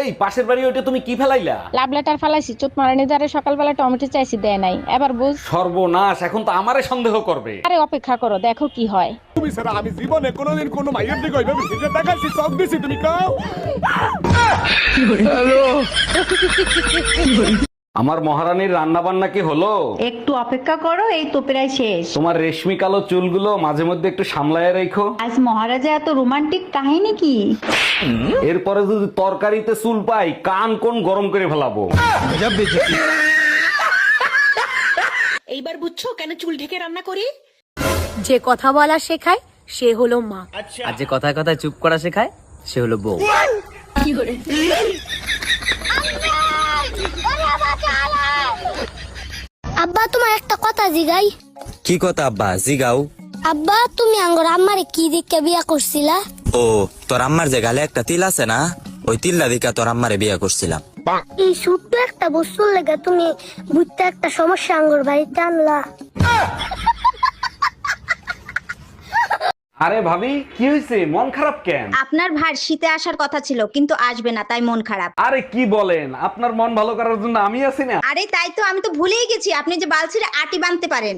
এই পাশের বাড়ি ওইটা তুমি কি ফেলাইলা? লাভ লেটার ফালাইছি, চোট মারানি দ্বারে সকালবেলা টমেটো চাইছি, দেয় নাই। এবার বুঝ। সর্বনাশ, এখন তো আমারে সন্দেহ করবে। আরে অপেক্ষা করো, দেখো কি হয়। তুমি ছাড়া আমি জীবনে কোনোদিন কোনো মাইয়ের দিকে ওইভাবে ফিরে তাকাইছি, চোখ দিছি, তুমি কাও। আমার মহারানীর রান্না বান্না কি হলো? একটু অপেক্ষা করো, এই তো প্রায় শেষ। তোমার রেশমি কালো চুলগুলো মাঝে মধ্যে একটু সামলায় রেখো। আজ মহারাজা এত রোমান্টিক কাহিনী কি? এরপরে যদি তরকারিতে চুল পাই, কান কোন গরম করে ফেলাবো। এইবার বুঝছো কেন চুল ঢেকে রান্না করি? যে কথা বলা শেখায় সে হলো মা, আর যে কথায় কথায় চুপ করা শেখায় সে হলো বউ। আব্বা তোমার একটা কথা জিগাই। কি কথা আব্বা? জিগাও। আব্বা তুমি আঙ্গর আম্মারে কি দিকে বিয়া করছিলা? ও, তোর আম্মার যে গালে একটা তিল আছে না, ওই তিল্লা দিকা তোর আম্মারে বিয়ে করছিলাম। এই ছোট্ট একটা বস্তুর লেগে তুমি বুঝতে একটা সমস্যা আঙ্গর বাড়িতে আনলা। আরে ভাবি, কি হয়েছে? মন খারাপ কেন? আপনার ভাই শীতে আসার কথা ছিল কিন্তু আসবে না, তাই মন খারাপ। আরে কি বলেন, আপনার মন ভালো করার জন্য আমি আছি না। আরে তাই তো, আমি তো ভুলেই গেছি আপনি যে বালছিরে আটি বাঁধতে পারেন।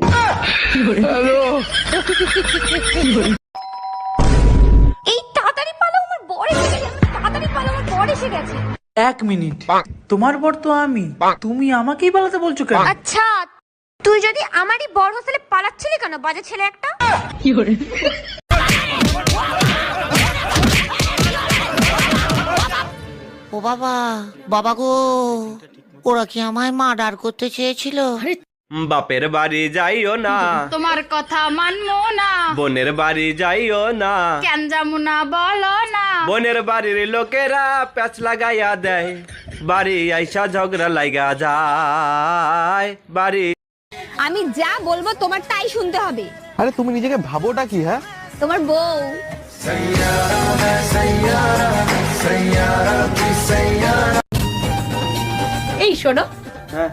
এই তাড়াতাড়ি পালো, আমার বর এসে গেছে, তাড়াতাড়ি পালো, আমার বর এসে গেছে। 1 মিনিট, তোমার বর তো আমি, তুমি আমাকেই পালাতে বলছো কেন? আচ্ছা তুই যদি আমারই বর হোস্টেলে পালাচ্ছিলি কেন, বাজে ছেলে একটা। ও বাবা, বাবা গো, ওরা কি আমায় মার্ডার করতে চেয়েছিল? বাপের বাড়ি যাইও না, তোমার কথা মানবো না, বোনের বাড়ি যাইও না, কেন যাবো না বলো না। বোনের বাড়ির লোকেরা প্যাচ লাগাইয়া দেয়, বাড়ি আইসা ঝগড়া লাগা যায় বাড়ি। আমি যা বলবো তোমার তাই শুনতে হবে। আরে তুমি নিজেকে ভাবোটা কি? হ্যাঁ, তোমার বউ। এই শোনো, হ্যাঁ,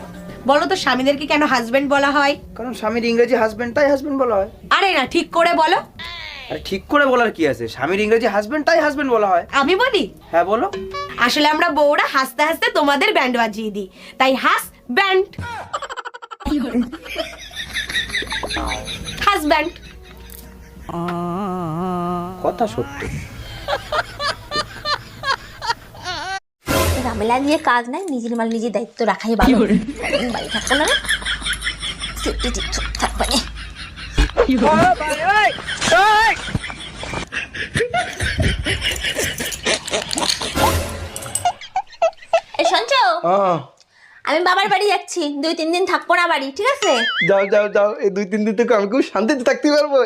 বলো তো স্বামীদেরকে কেন হাজবেন্ড বলা হয়? কারণ স্বামীর ইংরেজি হাজবেন্ড, তাই হাজবেন্ড বলা হয়। আরে না, ঠিক করে বলো। আরে ঠিক করে বলার কি আছে? স্বামীর ইংরেজি হাজবেন্ড, তাই হাজবেন্ড বলা হয়। আমি বলি, হ্যাঁ বলো। আসলে আমরা বউরা হাসতে হাসতে তোমাদের ব্যান্ড বাজিয়ে দিই, তাই হাস ব্যান্ড। হাজব্যান্ড। কথা সত্য। ঝামেলা নিয়ে কাজ নাই, নিজের মাল নিজের দায়িত্ব রাখাই ভালো। বাড়ি থাকবো না, থাকবে না। শুনছো, আমি বাবার বাড়ি যাচ্ছি, 2-3 দিন থাকবো না বাড়ি, ঠিক আছে? যাও যাও যাও, এই 2-3 দিন থেকে আমি খুব শান্তিতে থাকতে পারবো।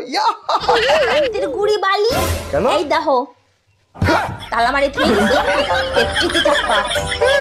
গুড়ি বালি কেন? এই দেখো তালা মারি থেকে থাকবা।